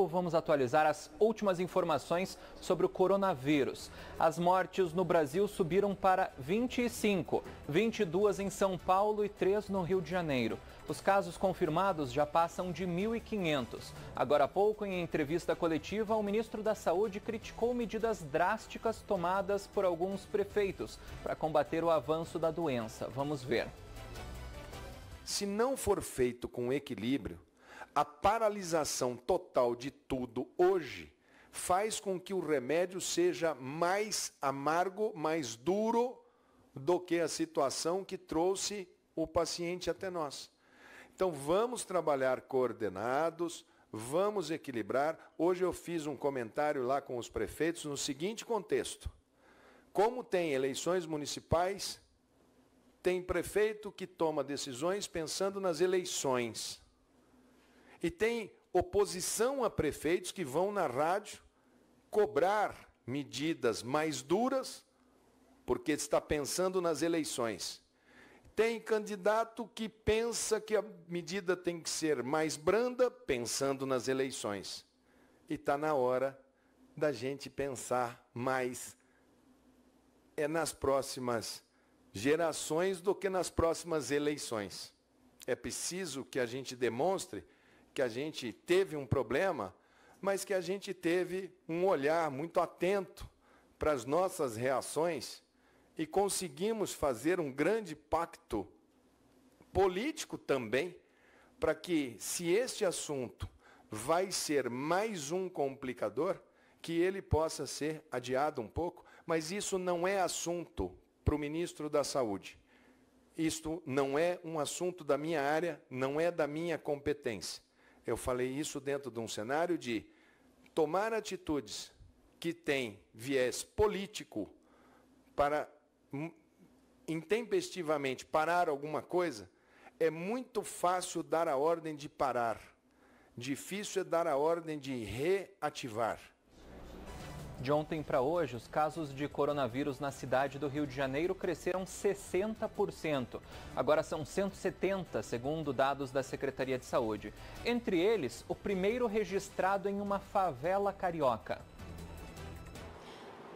Vamos atualizar as últimas informações sobre o coronavírus. As mortes no Brasil subiram para 25, 22 em São Paulo e 3 no Rio de Janeiro. Os casos confirmados já passam de 1.500. Agora há pouco, em entrevista coletiva, o ministro da Saúde criticou medidas drásticas tomadas por alguns prefeitos para combater o avanço da doença. Vamos ver. Se não for feito com equilíbrio, a paralisação total de tudo hoje faz com que o remédio seja mais amargo, mais duro do que a situação que trouxe o paciente até nós. Então vamos trabalhar coordenados, vamos equilibrar. Hoje eu fiz um comentário lá com os prefeitos no seguinte contexto. Como tem eleições municipais, tem prefeito que toma decisões pensando nas eleições. E tem oposição a prefeitos que vão na rádio cobrar medidas mais duras porque está pensando nas eleições. Tem candidato que pensa que a medida tem que ser mais branda pensando nas eleições. E está na hora da gente pensar mais nas próximas gerações do que nas próximas eleições. É preciso que a gente demonstre que a gente teve um problema, mas que a gente teve um olhar muito atento para as nossas reações e conseguimos fazer um grande pacto político também, para que, se este assunto vai ser mais um complicador, que ele possa ser adiado um pouco, mas isso não é assunto para o ministro da Saúde. Isto não é um assunto da minha área, não é da minha competência. Eu falei isso dentro de um cenário de tomar atitudes que têm viés político para intempestivamente parar alguma coisa. É muito fácil dar a ordem de parar. Difícil é dar a ordem de reativar. De ontem para hoje, os casos de coronavírus na cidade do Rio de Janeiro cresceram 60%. Agora são 170, segundo dados da Secretaria de Saúde. Entre eles, o primeiro registrado em uma favela carioca.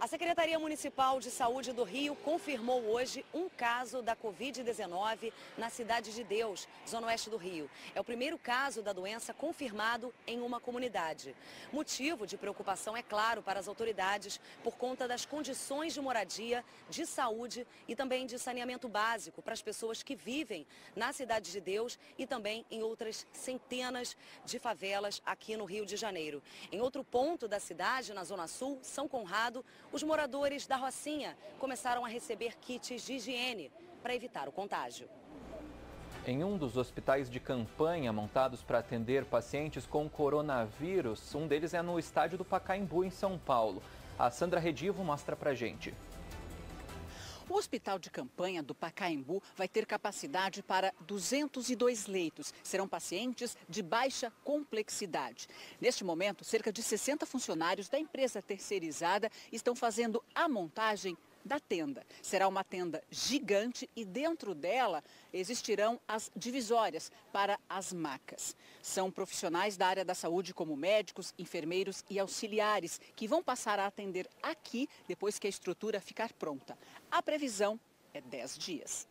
A Secretaria Municipal de Saúde do Rio confirmou hoje um caso da Covid-19 na Cidade de Deus, zona oeste do Rio. É o primeiro caso da doença confirmado em uma comunidade. Motivo de preocupação, é claro, para as autoridades por conta das condições de moradia, de saúde e também de saneamento básico para as pessoas que vivem na Cidade de Deus e também em outras centenas de favelas aqui no Rio de Janeiro. Em outro ponto da cidade, na Zona Sul, São Conrado, os moradores da Rocinha começaram a receber kits de higiene para evitar o contágio. Em um dos hospitais de campanha montados para atender pacientes com coronavírus, um deles é no estádio do Pacaembu, em São Paulo. A Sandra Redivo mostra pra gente. O hospital de campanha do Pacaembu vai ter capacidade para 202 leitos. Serão pacientes de baixa complexidade. Neste momento, cerca de 60 funcionários da empresa terceirizada estão fazendo a montagem da tenda. Será uma tenda gigante e dentro dela existirão as divisórias para as macas. São profissionais da área da saúde como médicos, enfermeiros e auxiliares que vão passar a atender aqui depois que a estrutura ficar pronta. A previsão é 10 dias.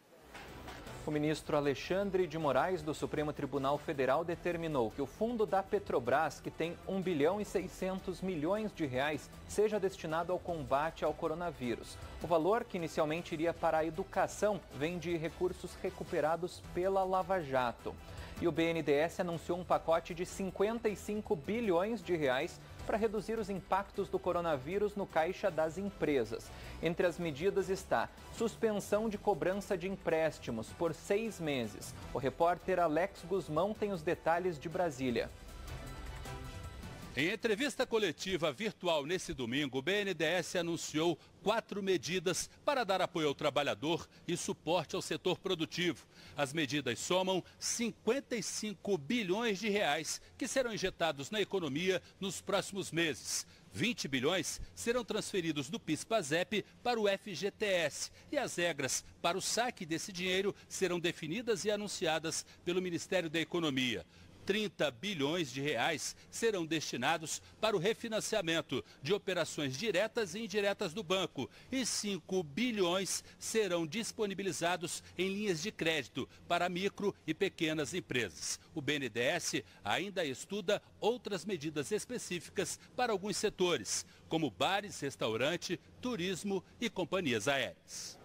O ministro Alexandre de Moraes, do Supremo Tribunal Federal, determinou que o fundo da Petrobras, que tem 1 bilhão e 600 milhões de reais, seja destinado ao combate ao coronavírus. O valor, que inicialmente iria para a educação, vem de recursos recuperados pela Lava Jato. E o BNDES anunciou um pacote de 55 bilhões de reais para reduzir os impactos do coronavírus no caixa das empresas. Entre as medidas está suspensão de cobrança de empréstimos por 6 meses. O repórter Alex Guzmão tem os detalhes de Brasília. Em entrevista coletiva virtual nesse domingo, o BNDES anunciou 4 medidas para dar apoio ao trabalhador e suporte ao setor produtivo. As medidas somam 55 bilhões de reais que serão injetados na economia nos próximos meses. 20 bilhões serão transferidos do PIS/PASEP para o FGTS e as regras para o saque desse dinheiro serão definidas e anunciadas pelo Ministério da Economia. 30 bilhões de reais serão destinados para o refinanciamento de operações diretas e indiretas do banco e 5 bilhões serão disponibilizados em linhas de crédito para micro e pequenas empresas. O BNDES ainda estuda outras medidas específicas para alguns setores, como bares, restaurante, turismo e companhias aéreas.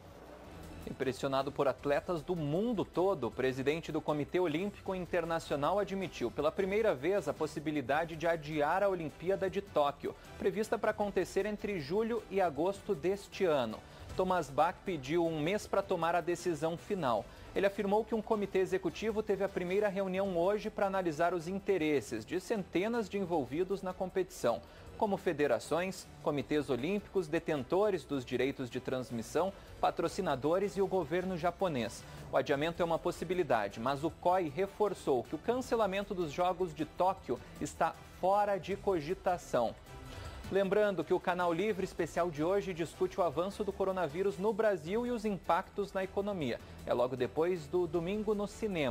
Impressionado por atletas do mundo todo, o presidente do Comitê Olímpico Internacional admitiu pela primeira vez a possibilidade de adiar a Olimpíada de Tóquio, prevista para acontecer entre julho e agosto deste ano. Thomas Bach pediu um mês para tomar a decisão final. Ele afirmou que um comitê executivo teve a primeira reunião hoje para analisar os interesses de centenas de envolvidos na competição, como federações, comitês olímpicos, detentores dos direitos de transmissão, patrocinadores e o governo japonês. O adiamento é uma possibilidade, mas o COI reforçou que o cancelamento dos Jogos de Tóquio está fora de cogitação. Lembrando que o Canal Livre Especial de hoje discute o avanço do coronavírus no Brasil e os impactos na economia. É logo depois do Domingo no Cinema.